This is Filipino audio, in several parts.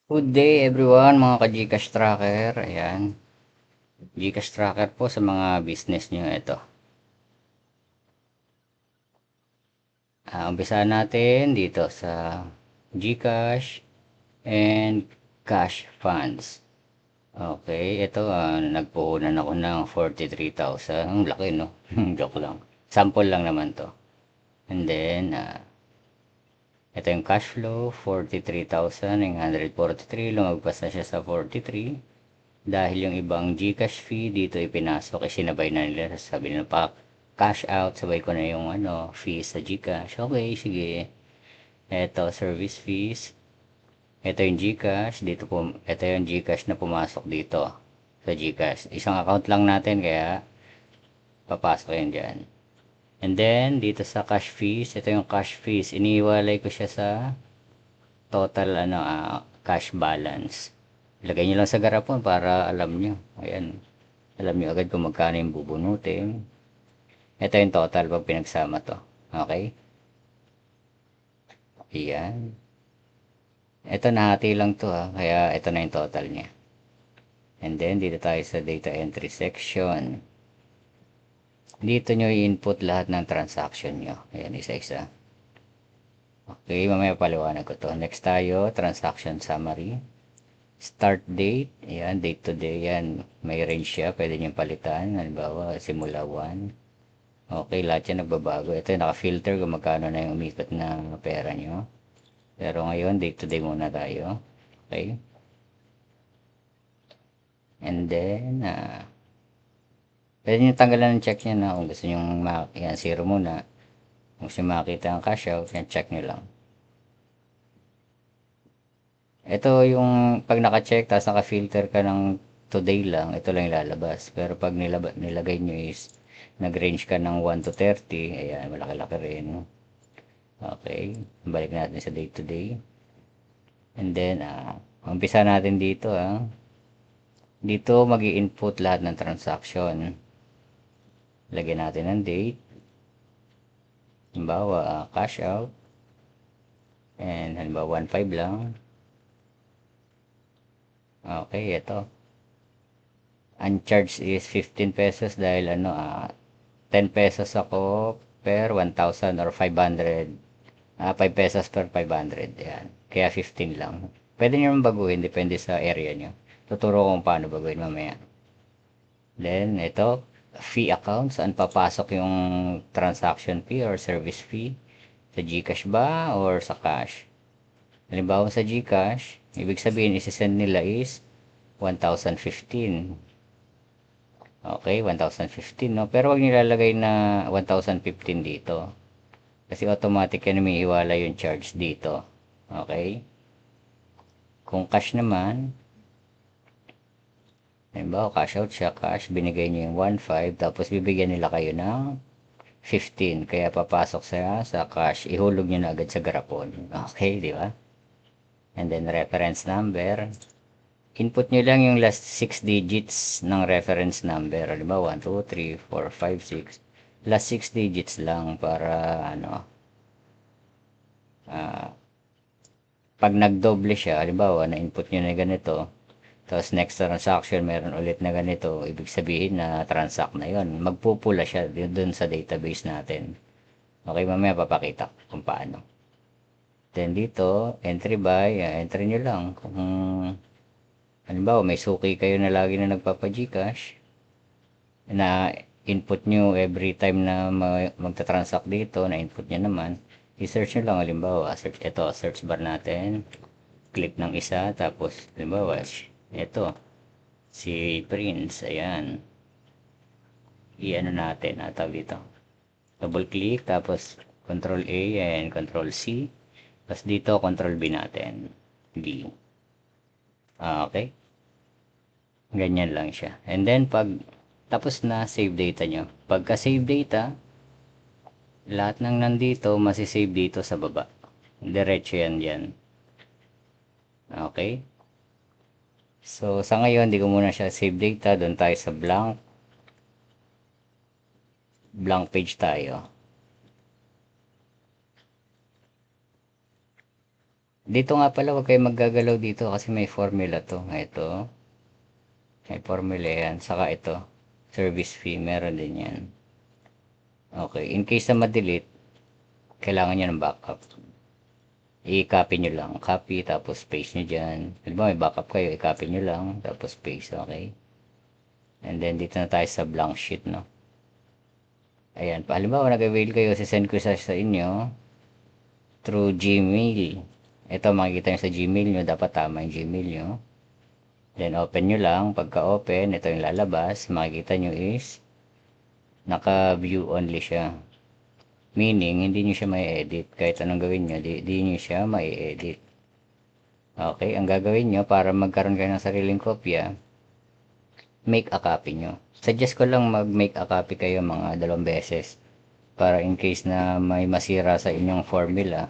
Good day everyone mga ka-Gcash Tracker. Ayan. Gcash Tracker po sa mga business nyo. Ito. Umpisa natin dito sa Gcash and Cash Funds. Okay. Ito, nagpuhunan ako ng 43,000. Ang laki, no? Joke lang. Sample lang naman to. And then, ito yung cash flow, 43,943. Lumagpas na siya sa 43. Dahil yung ibang GCash fee dito ipinasok, sinabay na nila. Sabi nila pa, cash out, sabay ko na yung fees sa GCash. Okay, sige. Ito, service fees. Ito yung GCash. Ito yung GCash na pumasok dito sa GCash. Isang account lang natin, kaya papasok yun dyan. And then, dito sa cash fees, ito yung cash fees. Iniwalay ko siya sa total cash balance. Ilagay nyo lang sa garapon para alam nyo. Ayan. Alam nyo agad kung magkano yung bubunutin. Ito yung total pag pinagsama to. Okay? Ayan. Ito nahati lang to ha. Kaya ito na yung total niya. And then dito tayo sa data entry section. Dito nyo i-input lahat ng transaction nyo. Ayan, isa-isa. Okay, mamaya paliwanag ko to. Next tayo, transaction summary. Start date, ayan, date to day, yan. May range siya, pwede nyo palitan. Halimbawa, simula 1. Okay, lahat yan nagbabago. Ito yung naka-filter kung magkano na yung umikot na pera nyo. Pero ngayon, date to day muna tayo. Okay. And then, pwede nyo tanggalan ng check nyo na kung gusto nyo yan, zero muna. Kung gusto nyo makita ang cash out, yan, check nyo lang. Ito yung pag naka-check, tapos naka-filter ka ng today lang, ito lang ilalabas. Pero pag nilagay nyo is nag-range ka ng 1 to 30, ayan, malaki-laki rin. Okay, balik natin sa day to day. And then, umpisa natin dito, dito mag input lahat ng transaction. Lagyan natin ng date. Halimbawa, cash out. And halimbawa, 1.5 lang. Okay, ito. Uncharged is 15 pesos dahil 10 pesos ako per 1,000 or 500. 5 pesos per 500. Yan. Kaya 15 lang. Pwede nyo naman baguhin. Depende sa area nyo. Tuturo ko kung paano baguhin mamaya. Then, ito. Fee account. Saan papasok yung transaction fee or service fee? Sa GCash ba or sa cash? Halimbawa sa GCash, ibig sabihin isi-send nila is 1,015. Okay, 1,015, no? Pero wag nilalagay na 1,015 dito. Kasi automatic yan may iwala yung charge dito. Okay? Kung cash naman, halimbawa cash out siya, cash, binigay niyo yung 1,500, tapos bibigyan nila kayo ng 15. Kaya papasok sa cash, ihulog niyo na agad sa garapon. Okay, di ba? And then reference number. Input nyo lang yung last 6 digits ng reference number. Halimbawa, 1, 2, 3, 4, 5, 6. Last 6 digits lang para pag nagdoble siya, halimbawa, na-input nyo na ganito, tapos next transaction, meron ulit na ganito, ibig sabihin na transact na yon. Magpupula siya dun sa database natin. Okay, mamaya papakita kung paano. Then dito, entry by, entry nyo lang kung halimbawa, may suki kayo na lagi na nagpapa-Gcash na input nyo every time na magta-transact dito, na input nyo naman, i-search nyo lang, halimbawa, search bar natin, click ng isa, tapos, halimbawa, ito, si Prince, ayan, i-ano natin, tawag dito, double click, tapos, control A and control C, tapos dito, control B natin, B, okay, ganyan lang siya. And then, pag tapos na, save data nyo. Pagka save data, lahat ng nandito, masisave dito sa baba. Diretso yan dyan. Okay? So, sa ngayon, di ko muna siya save data. Doon tayo sa blank page tayo. Dito nga pala, huwag kayo maggagalaw dito kasi may formula to. Ito, may formula yan. Saka ito, service fee, meron din yan. Okay, in case na ma-delete, kailangan nyo ng backup. I-copy nyo lang. Copy, tapos paste nyo dyan. Halimbawa, may backup kayo, i-copy nyo lang, tapos paste, okay? And then, dito na tayo sa blank sheet, no? Ayan, halimbawa, nag-avail kayo, sisend ko sa inyo through Gmail. Ito, makikita nyo sa Gmail nyo, dapat tama yung Gmail nyo. Then, open nyo lang. Pagka-open, ito yung lalabas. Makikita nyo is, naka-view only siya. Meaning, hindi nyo siya may edit. Kahit anong gawin nyo, di nyo siya may edit. Okay, ang gagawin nyo para magkaroon kayo ng sariling kopya, make a copy nyo. Suggest ko lang mag-make a copy kayo mga 2 beses. Para in case na may masira sa inyong formula,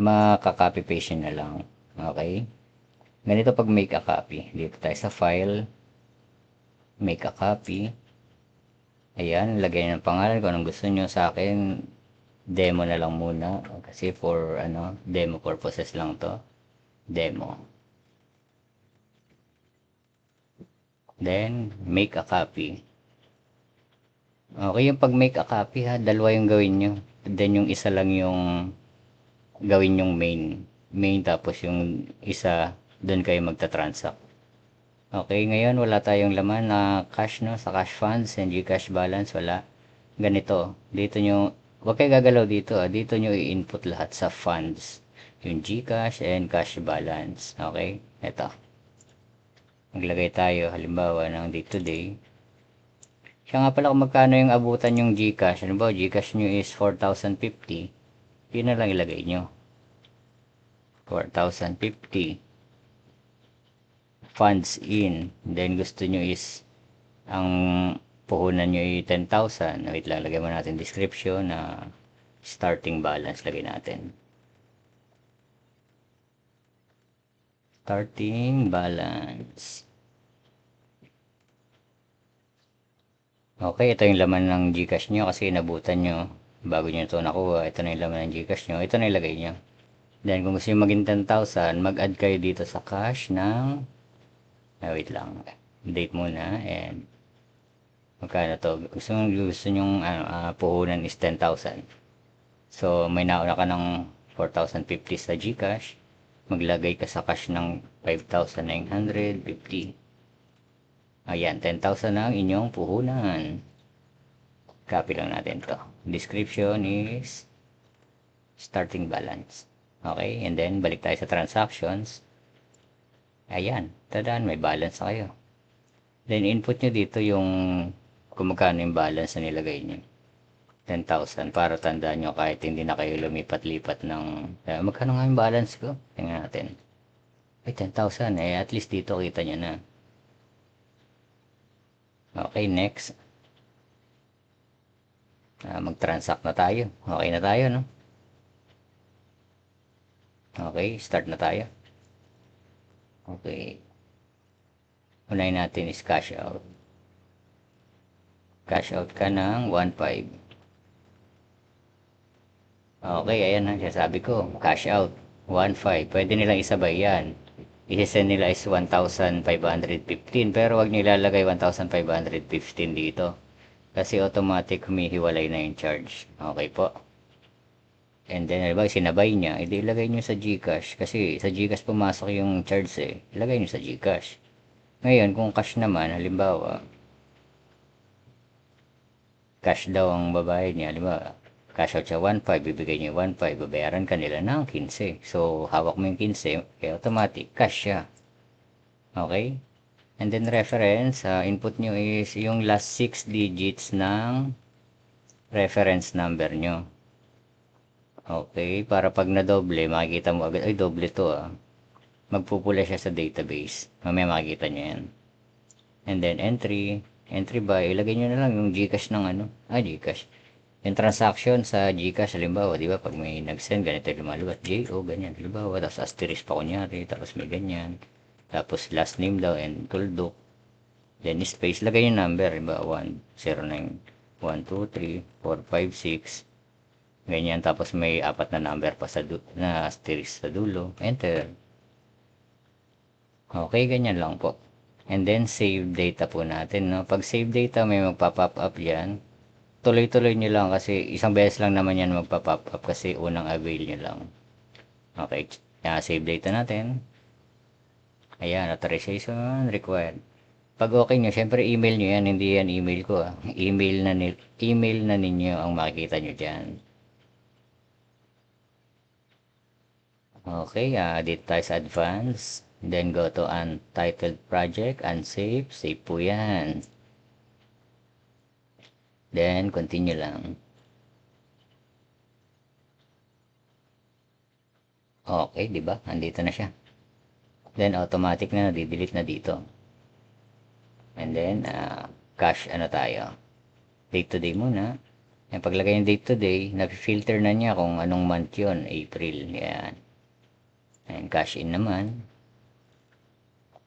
makaka-copy paste nyo na lang. Okay? Ganito pag make a copy. Dito tayo sa file, make a copy. Ayan, lagay nyo ng pangalan kung anong gusto nyo. Sa akin, demo na lang muna. Kasi for demo purposes lang to. Demo. Then, make a copy. Okay, yung pag make a copy ha, dalawa yung gawin nyo. Then, yung isa lang yung gawin yung main. Main, tapos yung isa, doon kayo magta-transact. Okay, ngayon wala tayong laman na cash, no? Sa cash funds and Gcash balance, wala. Ganito, dito nyo, huwag kayo gagalaw dito, dito nyo i-input lahat sa funds. Yung Gcash and cash balance. Okay, ito. Maglagay tayo, halimbawa, ng day to day. Siya nga pala kung magkano yung abutan yung Gcash. Halimbawa, Gcash nyo is 4,050. Yun na lang ilagay nyo. 4,050. Funds in. Then, gusto nyo is, ang puhunan nyo ay 10,000. Wait lang, lagay mo natin description na starting balance. Lagay natin. Starting balance. Okay, ito yung laman ng Gcash nyo kasi inabutan nyo. Bago nyo ito nakuha, ito na yung laman ng Gcash nyo. Ito na ilagay nyo. Then, kung gusto nyo maging 10,000, mag-add kayo dito sa cash ng, wait lang, date muna, and, magkano to? Gusto nyo puhunan is 10,000. So, may nauna ka ng 4,050 sa Gcash. Maglagay ka sa cash ng 5,950. Ayan, 10,000 ang inyong puhunan. Copy lang natin to. Description is starting balance. Okay, and then balik tayo sa transactions. Ayan, tadaan, may balance na kayo. Then input nyo dito yung kung magkano yung balance na nilagay nyo. 10,000 para tandaan nyo kahit hindi na kayo lumipat-lipat ng magkano nga yung balance ko? Tingnan natin. Ay, 10,000 at least dito kita nyo na. Okay, next. Mag-transact na tayo. Okay na tayo, no? Okay, start na tayo. Okay. Unahin natin is cash out. Cash out ka ng 1.5. Okay, ayan na. Sabi ko, cash out. 1.5. Pwede nilang isabay yan. I-send nila is 1,515. Pero wag nyo ilalagay 1,515 dito. Kasi automatic humihiwalay na yung charge. Okay po. And then, halimbawa, sinabay niya, ilagay nyo sa Gcash. Kasi sa Gcash pumasok yung charge eh. Ilagay nyo sa Gcash. Ngayon, kung cash naman, halimbawa, cash daw ang babayad niya. Halimbawa, cash out siya 1.5, bibigay niya 1.5, babayaran ka nila ng 15. So, hawak mo yung 15, kaya automatic, cash siya. Okay? And then, reference, input nyo is yung last 6 digits ng reference number nyo. Okay, para pag na-doble, makikita mo agad, ay doble to magpupula siya sa database. Mamaya makikita nyo yan. And then entry by, ilagay nyo na lang yung Gcash ng Gcash. Yung transaction sa Gcash, halimbawa, di ba, pag may nag-send, ganito lumalabas, JO, ganyan, halimbawa, tapos asterisk pa kunyari, tapos may ganyan, tapos last name daw, and tuldok, then space, lagay yung number, halimbawa, 109, 1, 2, 3, 4, 5, 6, Ganyan, tapos may apat na number pa na asterisk sa dulo. Enter. Okay, ganyan lang po. And then, save data po natin, no? Pag save data, may magpa-pop up yan. Tuloy-tuloy nyo lang kasi isang beses lang naman yan magpa-pop up kasi unang avail nyo lang. Okay, save data natin. Ayan, authorization required. Pag okay nyo, syempre email nyo yan, hindi yan email ko ah. Email na ninyo ang makikita nyo dyan. Okay, dito tayo sa advance. Then go to untitled project, unsave, save po yan. Then continue lang. Okay, di ba? Andito na siya. Then automatic na nadi-delete na dito. And then cache ano tayo. Date to day muna. Yung paglagay ng date to day, na-filter na niya kung anong month yun. April. Yan. And cash in naman.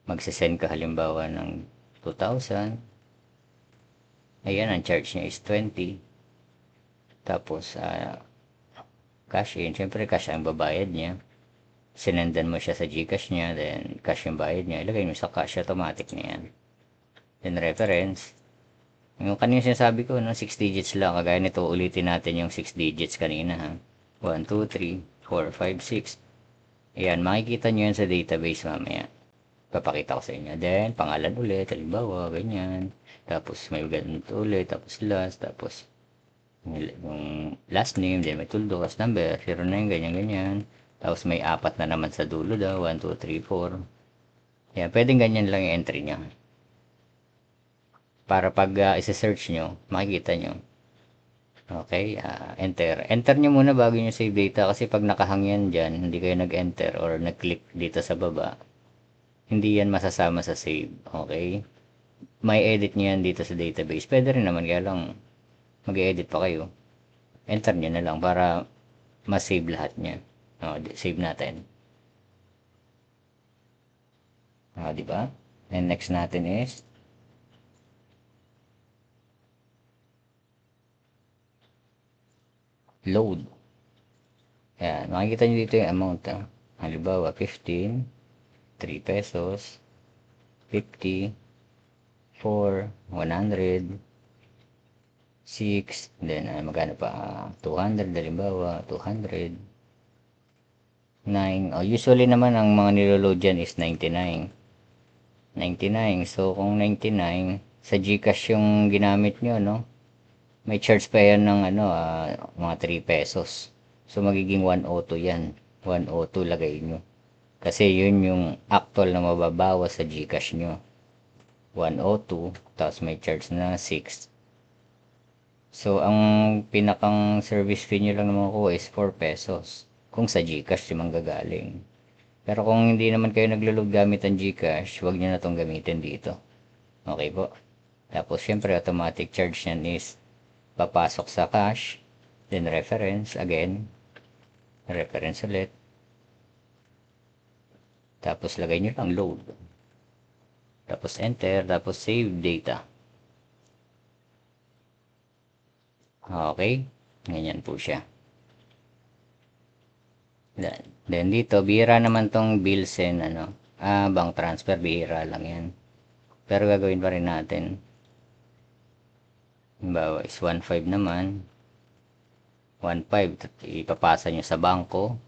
Magsisend ka halimbawa ng 2,000. Ayan, ang charge niya is 20. Tapos, cash in. Siyempre, cash ang babayad niya. Sinendan mo siya sa Gcash niya, then cash yung bayad niya. Ilagay mo sa cash, automatic na yan. Then reference. Yung kanina sinasabi ko, no, 6 digits lang. Kagaya nito, ulitin natin yung 6 digits kanina, ha. 1, 2, 3, 4, 5, 6. Ayan, makikita nyo yan sa database mamaya. Papakita ko sa inyo. Then, pangalan ulit, halimbawa, ganyan. Tapos, may ganito ulit, tapos last, tapos yung last name, then may tuldo, tapos number, 09, ganyan-ganyan. Tapos may apat na naman sa dulo daw, 1, 2, 3, 4. Yan, pwedeng ganyan lang yung entry nyo. Para pag isa-search nyo, makikita nyo. Okay, enter. Enter nyo muna bago nyo save data kasi pag nakahang yan dyan, hindi kayo nag-enter or nag-click dito sa baba, hindi yan masasama sa save. Okay? May edit nyo yan dito sa database. Pwede rin naman, kaya lang mag-edit pa kayo. Enter nyo na lang para ma-save lahat niya. Save natin. Di ba? And next natin is load. Ayan, makikita nyo dito yung amount. Halimbawa, 15, 3 pesos, 50, 4, 100, 6, then magkano pa? 200, halimbawa, 200, 9. Usually naman ang mga niloload dyan is 99. 99. So, kung 99, sa Gcash yung ginamit nyo, no? May charge pa yan ng mga 3 pesos. So, magiging 102 yan. 102 lagay nyo. Kasi yun yung actual na mababawas sa Gcash nyo. 102, tapos may charge na 6. So, ang pinakang service fee nyo lang naman ko is 4 pesos. Kung sa Gcash yung manggagaling. Pero kung hindi naman kayo naglo-load gamit ang Gcash, huwag nyo na itong gamitin dito. Okay po. Tapos, syempre, automatic charge yan is papasok sa cash, then reference again, reference ulit. Tapos, lagay nyo lang load. Tapos, enter. Tapos, save data. Okay. Ganyan po siya. Then dito, bihira naman tong bills and bank transfer, bihira lang yan. Pero gagawin pa rin natin. Halimbawa is 1.5 naman. 1.5, ipapasa nyo sa bangko.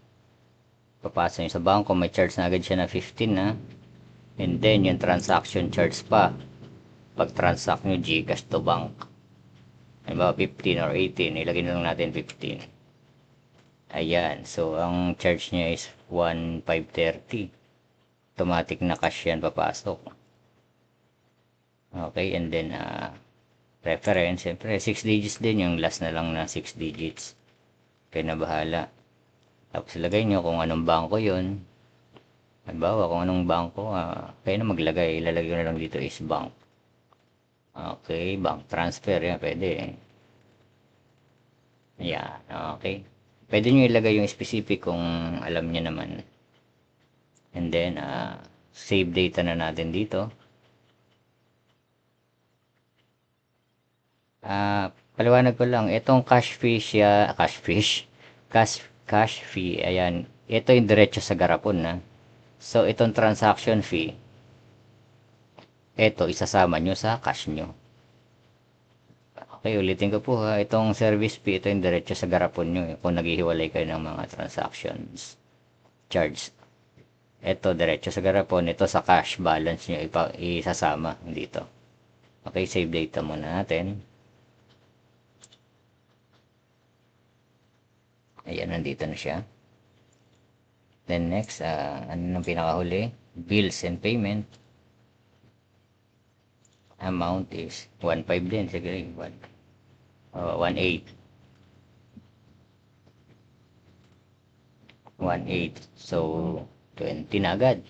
Papasa nyo sa bangko, may charge na agad siya na 15 na. And then, yung transaction charge pa. Pag transact nyo Gcash to bank. Halimbawa 15 or 18, ilagay na lang natin 15. Ayan, so ang charge niya is 1,530. Automatic na cash yan papasok. Okay, and then reference, siyempre 6 digits din, yung last na lang na 6 digits. Kaya na bahala. Tapos ilagay nyo kung anong bangko yun. Halimbawa, kung anong bangko, kaya na maglagay. Ilalagay na lang dito is bank. Okay, bank transfer, yan, pwede. Yan, okay. Pwede nyo ilagay yung specific kung alam nyo naman. And then, save data na natin dito. paliwanag ko lang, itong cash fee, ayan, ito yung diretso sa garapon na. So, itong transaction fee, ito, isasama nyo sa cash nyo. Okay, ulitin ko po ha, itong service fee, ito yung diretso sa garapon nyo kung naghihiwalay kayo ng mga transactions charge. Ito, diretso sa garapon, ito sa cash balance nyo, isasama dito. Okay, save data muna natin. Ayan, nandito na siya. Then next, ano nang pinakahuli? Bills and payment. Amount is 1.5 din. Sige, 1.8. 1.8. So, 20 na agad.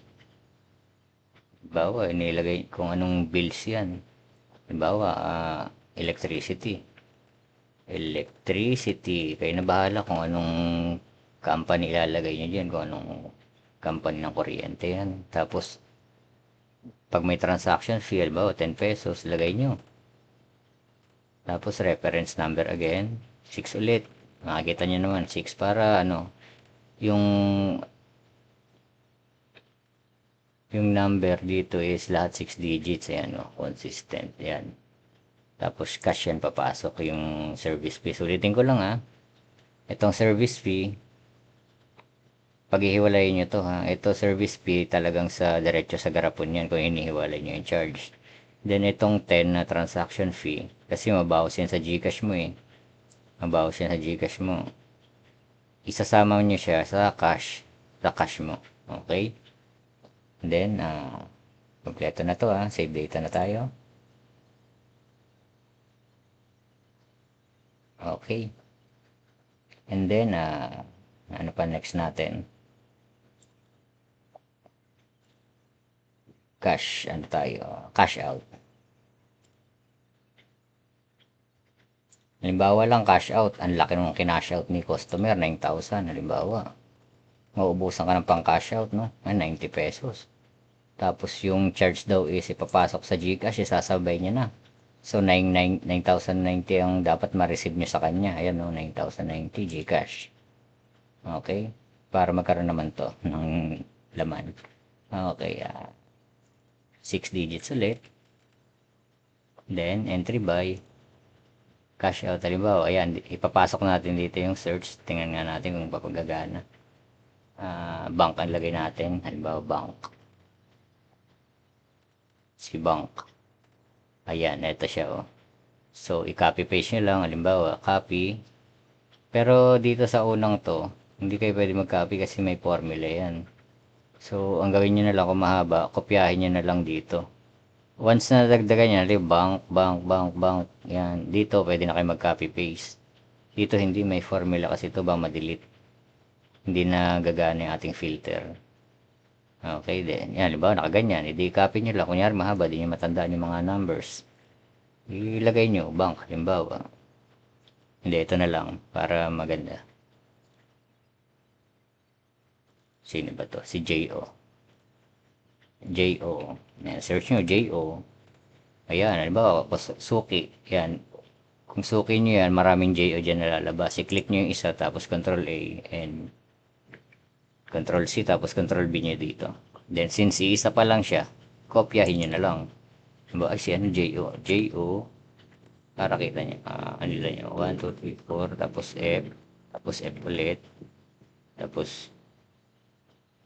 Halimbawa, nilagay kung anong bills yan. Halimbawa, electricity. Electricity. Kayo na bahala kung anong company ilalagay nyo dyan. Kung anong company ng kuryente yan. Tapos, pag may transaction fee, halimbawa 10 pesos, lagay nyo. Tapos reference number again, 6 ulit. Makikita nyo naman, 6 para ano, yung number dito is lahat 6 digits, ayan o, consistent, ayan. Tapos cash yan papasok yung service fee. Ulitin ko lang ha, itong service fee, paghihiwalayin nyo to ha, ito service fee talagang sa diretso sa garapon yan kung hinihiwalay nyo yung charge. Then itong 10 na transaction fee, kasi mabawas yan sa GCash mo eh. Mabawas yan sa GCash mo. Isasama nyo siya sa cash mo. Okay? Then, kompleto na to ha. Save data na tayo. Okay. And then, ano pa next natin? Cash, ano tayo? Cash out. Halimbawa lang cash out, ang laki nung kinash out ni customer, 9,000 halimbawa. Mauubusan ka ng pang cash out, no? 90 pesos. Tapos yung charge daw is ipapasok sa GCash, isasabay niya na. So 9,090 ang dapat ma-receive nyo sa kanya. Ayan no, 9,090 GCash. Okay? Para magkaroon naman to ng laman. Okay, 6 digits ulit. Then, entry by cash out. Halimbawa, ayan, ipapasok natin dito yung search. Tingnan nga natin kung papagagana. Bank ang lagay natin. Halimbawa, bank. Si bank. Ayan, ito siya oh. So, i-copy paste nyo lang. Halimbawa, copy. Pero dito sa unang to, hindi kayo pwede mag-copy kasi may formula yan. So, ang gawin nyo na lang kung mahaba, kopyahin nyo na lang dito. Once na dagdagan nyo, bank, yan. Dito, pwede na kayo mag-copy paste. Dito, hindi may formula kasi ito ba ma-delete. Hindi na gagana yung ating filter. Okay, then. Yan, halimbawa, nakaganyan. Hindi copy nyo lang. Kunyari, mahaba, di nyo matandaan yung mga numbers. Ilagay nyo, bank, halimbawa. Hindi, ito na lang, para maganda. Sino ba to? Si J.O. J.O. Yan, search nyo, J.O. Ayan, halimbawa, suki. Yan. Kung suki nyo yan, maraming J.O. dyan nalalabas. I-click nyo yung isa, tapos Control A, and Control C, tapos Control B nyo dito. Then, since isa pa lang siya, kopyahin nyo na lang. Diba, ay si ano, J.O. J.O. Para kita nyo, ano nyo, 1, 2, 3, 4, tapos F ulit, tapos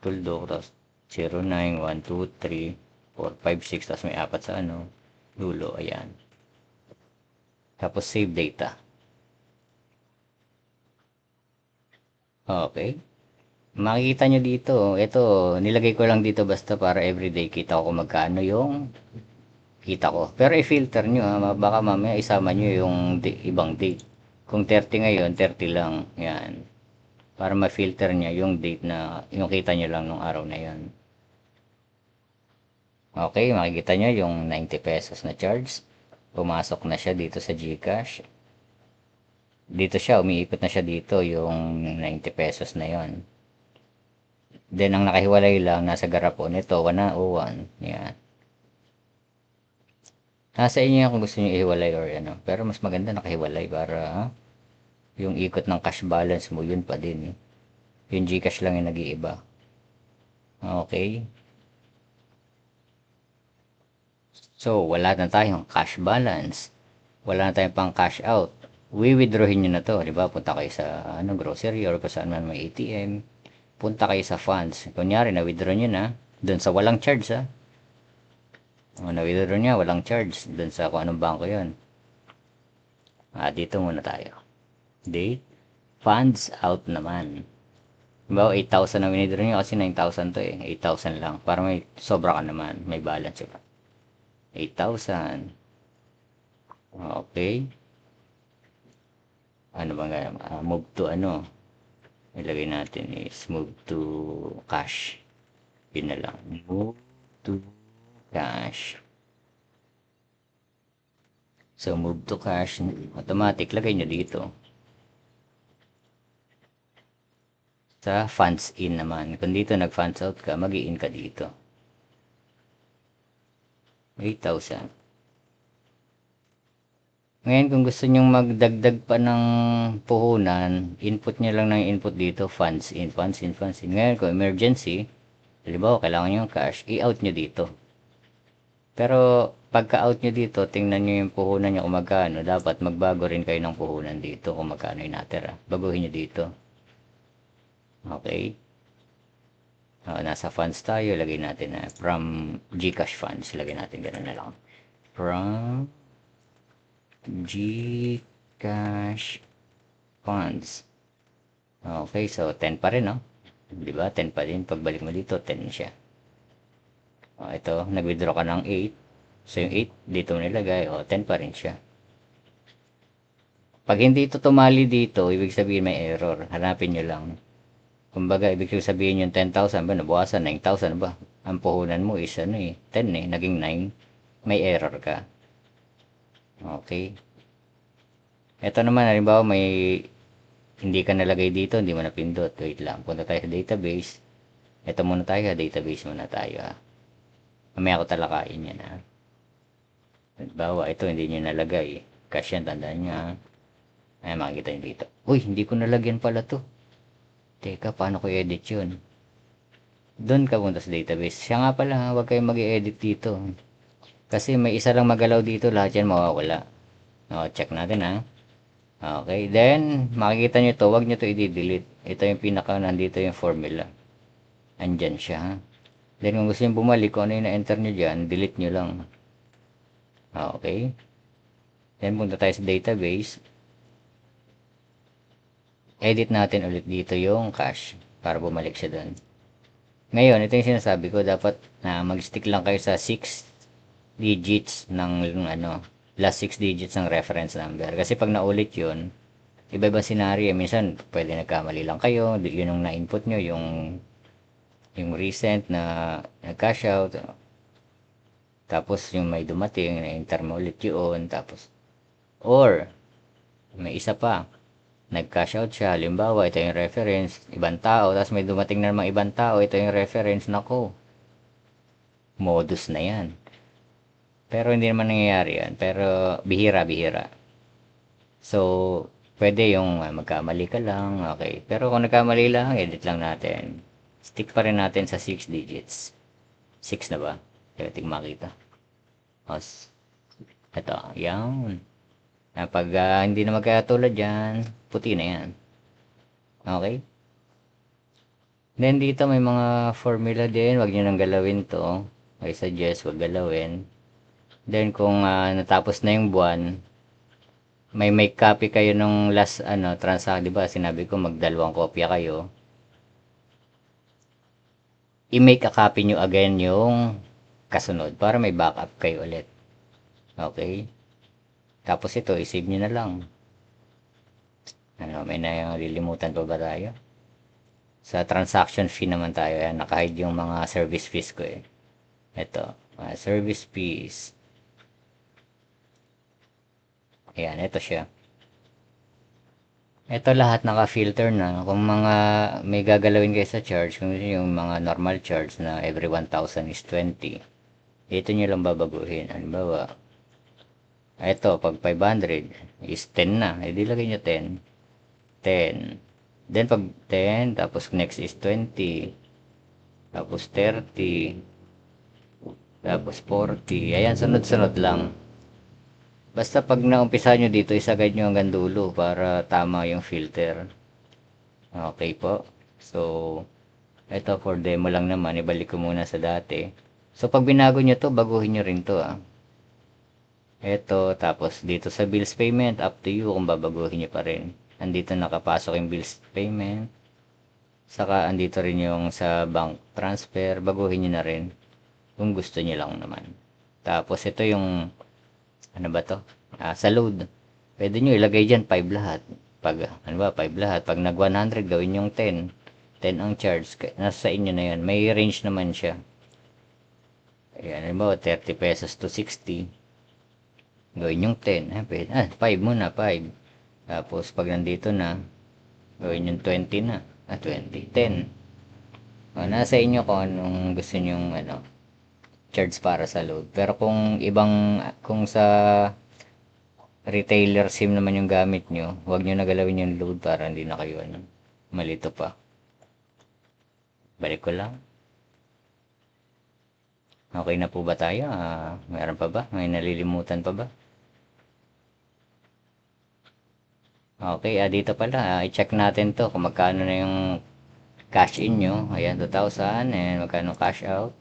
tuldok, tapos 0, 9, 1, 2, 3, 4, 5, 6, tapos may apat sa ano, dulo, ayan. Tapos save data. Okay. Makikita nyo dito, ito, nilagay ko lang dito basta para everyday kita ko kung magkano yung kita ko. Pero i-filter nyo ha, baka mamaya isama nyo yung ibang date. Kung 30 ngayon, 30 lang. Yan. Para ma-filter niya yung date na, yung kita nyo lang nung araw na yan. Okay, makikita nyo yung 90 pesos na charge. Pumasok na siya dito sa GCash. Dito siya, umiikot na siya dito yung 90 pesos na yon. Then, ang nakahiwalay lang, nasa garapon ito, 101. Yan. Nasa inyo yan kung gusto niyo ihiwalay or ano. Pero mas maganda nakahiwalay para yung ikot ng cash balance mo, yun pa din. Yung Gcash lang yung nag-iiba. Okay? So, wala na tayong cash balance. Wala na tayong pang cash out. Withdrawin nyo na to. Di ba? Punta kayo sa grocery or kung saan man may ATM. Punta kayo sa funds. Kunyari, na-withdraw nyo na. Doon sa walang charge, ha? Na-withdraw niya, walang charge. Doon sa kung anong bangko yon. Dito muna tayo. Date. Funds out naman. Diba, 8,000 na winidraw nyo kasi 9,000 to eh. 8,000 lang. Para may sobra ka naman. May balance ka. 8,000. Okay. Ano bang move to ano? Ilagay natin is move to cash. Yun na lang. Move to cash. So, move to cash. Automatic. Lagay nyo dito. Sa funds in naman. Kung dito nag-funds out ka, mag-i-in ka dito. 8,000. Ngayon, kung gusto nyong magdagdag pa ng puhunan, input nyo lang ng input dito, funds in, funds in, funds in. Ngayon, kung emergency, halimbawa, kailangan nyo yung cash, i-out nyo dito. Pero, pagka-out nyo dito, tingnan nyo yung puhunan nyo kung magkano. Dapat magbago rin kayo ng puhunan dito kung magkano yung natira. Baguhin nyo dito. Okay. Nasa funds tayo, lagay natin na from Gcash funds. Lagay natin gano'n na lang. From Gcash funds. Okay, so 10 pa rin, no? Diba? 10 pa din. Pagbalik mo dito, 10 siya. Ito, nag-withdraw ka ng 8. So, yung 8, dito mo nilagay. 10 pa rin siya. Pag hindi ito tumali dito, ibig sabihin may error. Hanapin nyo lang. Kumbaga, ibig sabihin yung 10,000 ba, nabawasan, 9,000 ba? Ang puhunan mo is 10 naging 9. May error ka. Okay. Ito naman, halimbawa may hindi ka nalagay dito, hindi mo napindot. Wait lang, punta tayo sa database. Ito muna tayo, database muna tayo. Mamaya ko talakayin yan. Halimbawa, ito hindi nyo nalagay. Cash yan, tandaan nyo. Ay, makikita nyo dito. Uy, hindi ko nalagyan pala to. Teka, paano ko i-edit yun? Doon ka punta sa database. Siya nga pala, huwag kayong mag-i-edit dito. Kasi may isa lang magalaw dito, lahat yan mawawala. Check natin ha. Okay, then, makikita nyo to, huwag nyo to i-delete. Ito yung pinaka, nandito yung formula. Andyan siya ha. Then, kung gusto nyo bumalik, kung ano yung na-enter nyo dyan, delete nyo lang. Okay. Then, punta tayo sa database. Edit natin ulit dito yung cash para bumalik siya doon. Ngayon, ito yung sinasabi ko, dapat na mag-stick lang kayo sa 6 digits ng last 6 digits ng reference number. Kasi pag naulit yun, iba-iba scenario. Minsan, pwede nagkamali lang kayo. Yun yung na-input nyo, yung recent na nag-cash out. Tapos, yung may dumating, na-enter mo ulit yun. Tapos, or, may isa pa. Nag-cash out siya, halimbawa, ito yung reference, ibang tao, tapos may dumating na namang ibang tao, ito yung reference, nako, modus na yan. Pero hindi naman nangyayari yan, pero bihira-bihira. So, pwede yung magkamali ka lang, okay. Pero kung nagkamali lang, edit lang natin. Stick pa rin natin sa 6 digits. 6 na ba? Kaya tingin makita. Ito, yan. Pag hindi na magkatulad yan, puti na yan. Okay? Then dito may mga formula din. Huwag nyo nang galawin to. I suggest huwag galawin. Then kung natapos na yung buwan, may make copy kayo nung last transaction. Diba sinabi ko magdalawang kopya kayo. I-make a copy nyo again yung kasunod para may backup kayo ulit. Okay? Tapos ito, i-save nyo na lang. May nalilimutan pa ba tayo? Sa transaction fee naman tayo. Ayan, nakahide yung mga service fees ko eh. Ito, service fees. Ayan, ito siya. Ito lahat naka-filter na. Kung mga may gagalawin kayo sa charge, kung yung mga normal charge na every 1,000 is 20, ito nyo lang babaguhin. Halimbawa, Ito, pag 500 is 10 na. Eh, di lagay nyo 10. 10. Then, pag 10, tapos next is 20. Tapos 30. Tapos 40. Ayan, sunod-sunod lang. Basta pag naumpisa nyo dito, isagad nyo hanggang dulo para tama yung filter. Okay po. So, ito for demo lang naman. Ibalik ko muna sa dati. So, pag binago nyo to, baguhin nyo rin to ah. Ito, tapos dito sa bills payment, up to you kung babaguhin nyo pa rin. Andito nakapasok yung bills payment. Saka andito rin yung sa bank transfer, baguhin nyo na rin. Kung gusto nyo lang naman. Tapos ito yung, ano ba to? Sa load. Pwede nyo ilagay dyan 5 lahat. Pag, ano ba, 5 lahat. Pag nag 100, gawin yung 10. 10 ang charge. Nasa inyo na yan. May range naman siya. Ayan, ano ba, 30 pesos to 60. Gawin yung 10. Pwede. 5 muna, 5. Tapos, pag nandito na, gawin yung 20 na. 20. 10. Nasa inyo kung anong gusto nyong, charge para sa load. Pero kung sa retailer SIM naman yung gamit nyo, huwag nyo nagalawin yung load para hindi na kayo, malito pa. Balik ko lang. Okay na po ba tayo? Meron pa ba? May nalilimutan pa ba? Okay, dito pala, i-check natin to kung magkano na yung cash in nyo. Ayan, 2,000. And magkano cash out.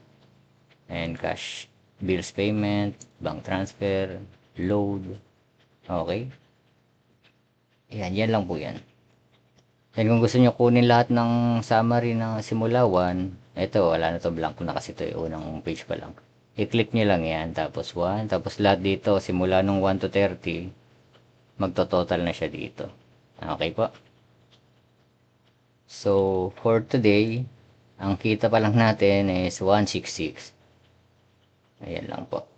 And cash bills payment, bank transfer, load. Okay. Ayan, yan lang po yan. And kung gusto nyo kunin lahat ng summary ng simula 1, ito, wala na to, blank na kasi ito yung unang page pa lang. I-click nyo lang yan, tapos 1, tapos lahat dito, simula nung 1 to 30, magto-total na siya dito. Okay po? So, for today, ang kita pa lang natin is 166. Ayan lang po.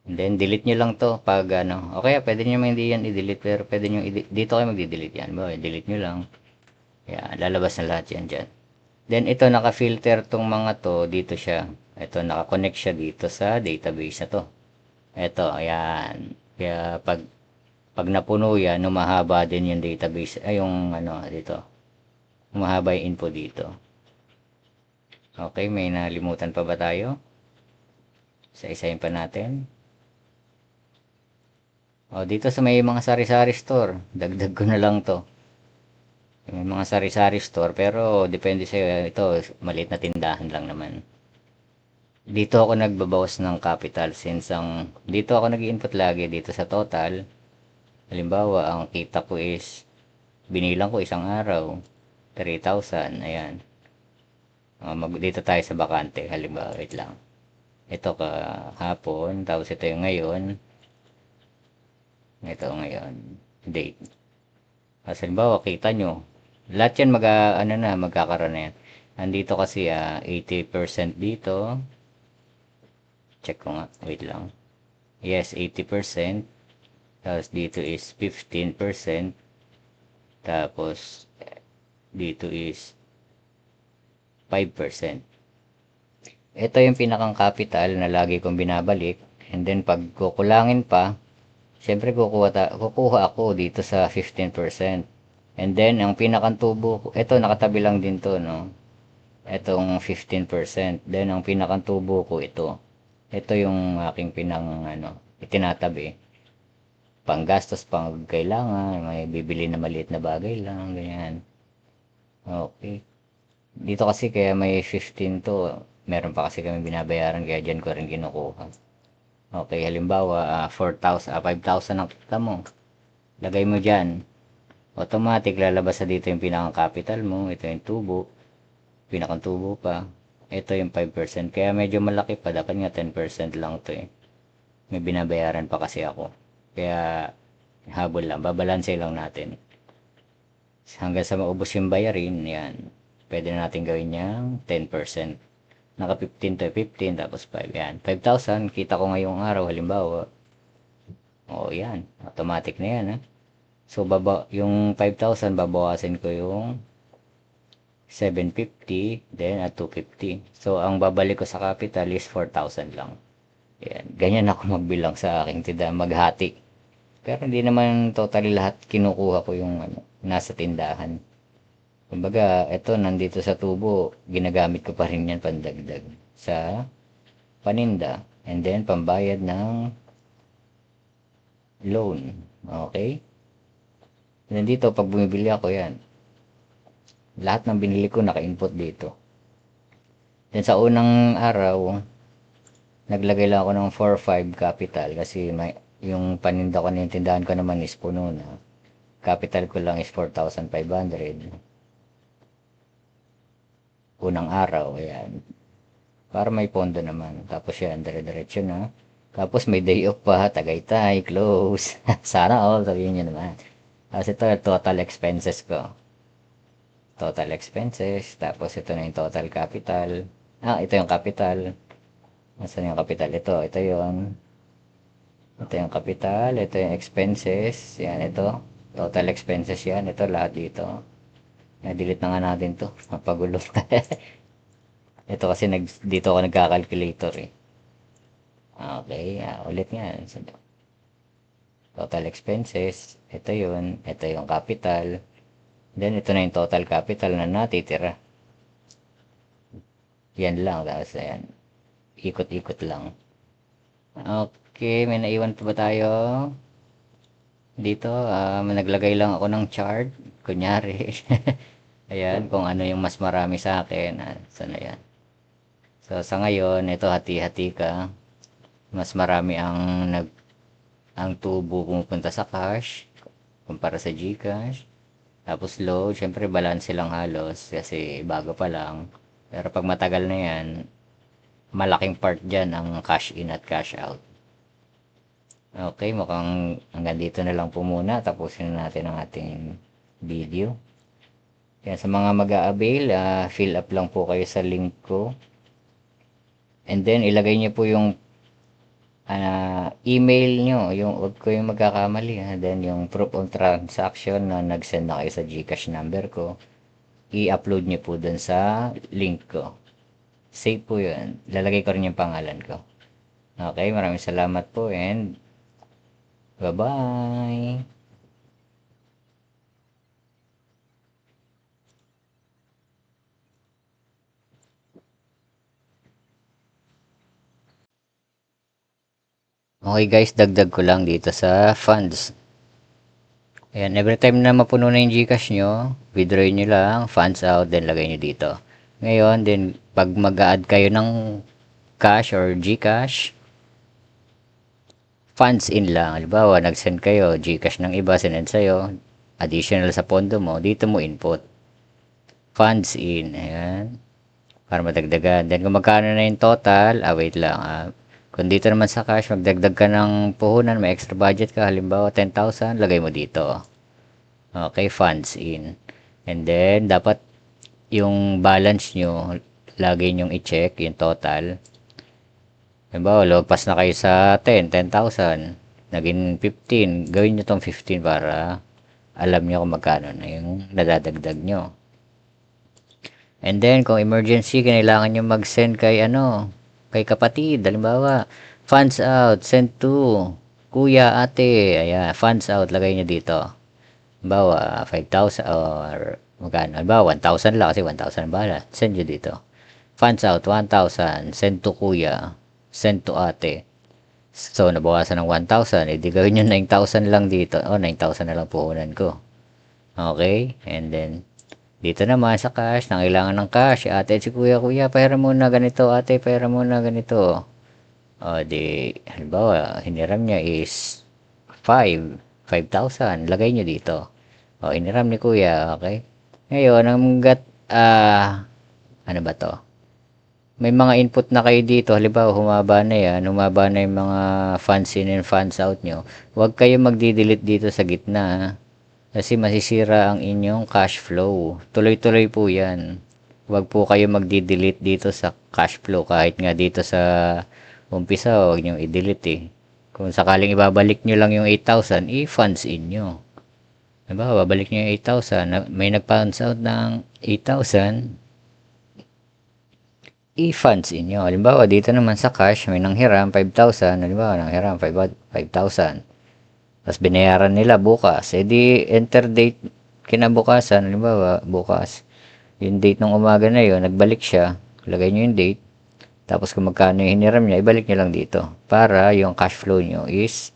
And then, delete nyo lang to pag okay, pwede nyo hindi yan i-delete, pero pwede nyo dito kayo magdi-delete yan. Delete nyo lang. Ayan, lalabas na lahat yan dyan. Then, ito, naka-filter tong mga to, dito siya. Ito, naka-connect siya dito sa database na to. Ito, ayan. Kaya, pag napuno yan, humahaba din yung database, yung dito. Humahaba yung info dito. Okay, may nalimutan pa ba tayo? Isa-isayin pa natin. Dito sa may mga sari-sari store, dagdag ko na lang to. May mga sari-sari store, pero depende sa'yo. Ito, maliit na tindahan lang naman. Dito ako nagbabawas ng capital since dito ako nag-input lagi dito sa total. Halimbawa, ang kita ko is, binilang ko isang araw, 3,000, ayan. Dito tayo sa bakante, halimbawa, wait lang. Ito kahapon, tapos ito yung ngayon. Ito ngayon, date. Halimbawa, kita nyo, lahat yan magkakaroon na yan. Andito kasi 80% dito. Check ko nga, wait lang. Yes, 80%. Tapos dito is 15%. Tapos dito is 5%. Ito yung pinakang capital na lagi kong binabalik. And then pag kukulangin pa, syempre kukuha ako dito sa 15%. And then, ang pinakang tubo ko, ito nakatabi lang din to, no? Itong 15%. Then, ang pinakang tubo ko ito. Ito yung aking itinatabi. Panggastos, pang kailangan, may bibili na maliit na bagay lang, ganyan. Okay. Dito kasi kaya may 15 to, meron pa kasi kami binabayaran, kaya dyan ko rin kinukuha. Okay, halimbawa, 4,000, 5,000 ang kita mo. Lagay mo dyan. Automatic, lalabas na dito yung pinakang capital mo. Ito yung tubo. Pinakang tubo pa. Ito yung 5%. Kaya medyo malaki pa. Dapat nga 10% lang to eh. May binabayaran pa kasi ako. Kaya, habol lang. Babalanse lang natin. Hanggang sa maubos yung bayarin, yan. Pwede na natin gawin niyang 10%. Naka 15 to 15, tapos 5. Yan. 5,000, kita ko ngayong araw, halimbawa. Yan. Automatic na yan, ha. So, yung 5,000, babawasin ko yung 750, then at 250. So, ang babalik ko sa capital is 4,000 lang. Ayan, ganyan ako magbilang sa aking tindahan, maghati. Pero hindi naman totally lahat kinukuha ko yung nasa tindahan. Kumbaga, eto nandito sa tubo, ginagamit ko pa rin yan pandagdag sa paninda. And then, pambayad ng loan. Okay? Nandito, pag bumibili ako yan, lahat ng binili ko naka-input dito. Then sa unang araw, naglagay lang ako ng 4-5 capital kasi may, yung paninda ko na yung tindahan ko naman is puno na. Capital ko lang is 4,500. Unang araw, ayan. Para may pondo naman. Tapos yan, dire-diretso na. Tapos may day off pa, Tagaytay, close. Sana all, sabihin nyo naman. Tapos ito, total expenses ko. Total expenses. Tapos ito na yung total capital. Ito yung capital. Nasaan yung capital? Ito yung. Ito yung capital. Ito yung expenses. Yan, ito. Total expenses yan. Ito lahat dito. Na-delete na nga natin to. Mapagulo. Ito kasi dito ako nagka-calculator eh. Okay, ulit nga. Total expenses. Ito yun. Ito yung capital. Then, ito na yung total capital na natitira. Yan lang. Tapos, ayan. Ikot-ikot lang. Okay, may naiwan pa ba tayo? Dito, naglagay lang ako ng chart. Kunyari. Ayan, kung ano yung mas marami sa akin. Sana yan. So, sa ngayon, ito hati-hati ka. Mas marami ang tubo pumupunta sa cash kumpara sa GCash. Tapos load, syempre balance silang halos kasi bago pa lang. Pero pag matagal na yan, malaking part dyan ang cash in at cash out. Okay, mukhang hanggang dito na lang po muna. Tapusin na natin ang ating video. Yan, sa mga mag-a-avail, fill up lang po kayo sa link ko. And then, ilagay niyo po yung email nyo, huwag ko yung magkakamali. Then, yung proof of transaction na nag-send na kayo sa GCash number ko, i-upload nyo po dun sa link ko. Save po yun. Lalagay ko rin yung pangalan ko. Okay, maraming salamat po and bye-bye! Okay guys, dagdag ko lang dito sa funds. Ayan, every time na mapuno na yung Gcash nyo, withdraw nyo lang, funds out, then lagay nyo dito. Ngayon, then pag mag-add kayo ng cash or Gcash, funds in lang. Halimbawa, nag-send kayo, Gcash ng iba, sinend sa'yo, additional sa pondo mo, dito mo input. Funds in, ayan. Para madagdagan. Then kung magkano na yung total, wait lang, kung dito naman sa cash, magdagdag ka ng puhunan, may extra budget ka, halimbawa 10,000, lagay mo dito. Okay, funds in. And then, dapat yung balance nyo, lagi nyong i-check, yung total. Halimbawa, lagpas na kayo sa 10,000, naging 15, gawin nyo tong 15 para alam nyo kung magkano na yung nadadagdag nyo. And then, kung emergency, kailangan nyo mag-send kay kay kapatid, halimbawa, funds out, send to kuya, ate, ayan, funds out, lagay nyo dito. Halimbawa, 5,000 or magkano, halimbawa, 1,000 lang kasi 1,000 bala, send nyo dito. Funds out, 1,000, send to kuya, send to ate. So, nabawasan ng 1,000, edi gawin nyo 9,000 lang dito. 9,000 na lang puhunan ko. Okay, and then, dito naman sa cash, nangailangan ng cash. Ate, si kuya, pera muna ganito. Ate, pera muna ganito. Halimbawa, hiniram niya is 5,000. Lagay niyo dito. Hiniram ni kuya, okay? Ngayon, ano ba to? May mga input na kayo dito. Halimbawa, humaba na yan. Humaba na yung mga funds in and funds out nyo. Huwag kayo magdi-delete dito sa gitna. Kasi masisira ang inyong cash flow. Tuloy-tuloy po yan. Huwag po kayo magdi-delete dito sa cash flow. Kahit nga dito sa umpisa, huwag nyo i-delete eh. Kung sakaling ibabalik nyo lang yung 8,000, i-funds in nyo. Diba? Babalik nyo yung 8,000. May nag-funds out ng 8,000. i-funds inyo. Halimbawa, dito naman sa cash, may nanghiram 5,000. Halimbawa, nanghiram 5,000. Tapos binayaran nila bukas. E di enter date kinabukasan. Halimbawa, bukas. Yung date ng umaga na yun, nagbalik siya. Lagay nyo yung date. Tapos kung magkano yung hiniram niya, ibalik nyo lang dito. Para yung cash flow nyo is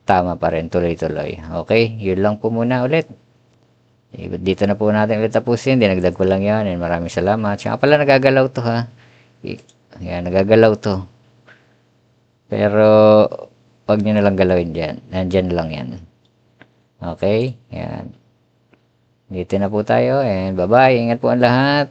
tama pa rin, tuloy-tuloy. Okay? Yun lang po muna ulit. Dito na po natin ulit tapusin. Dinagdag ko lang yan. And maraming salamat. Siya pala nagagalaw to ha. Yan, nagagalaw to. Pero, wag nyo na lang galawin dyan. Nandyan lang yan. Okay? Yan. Dito na po tayo. And bye-bye. Ingat po ang lahat.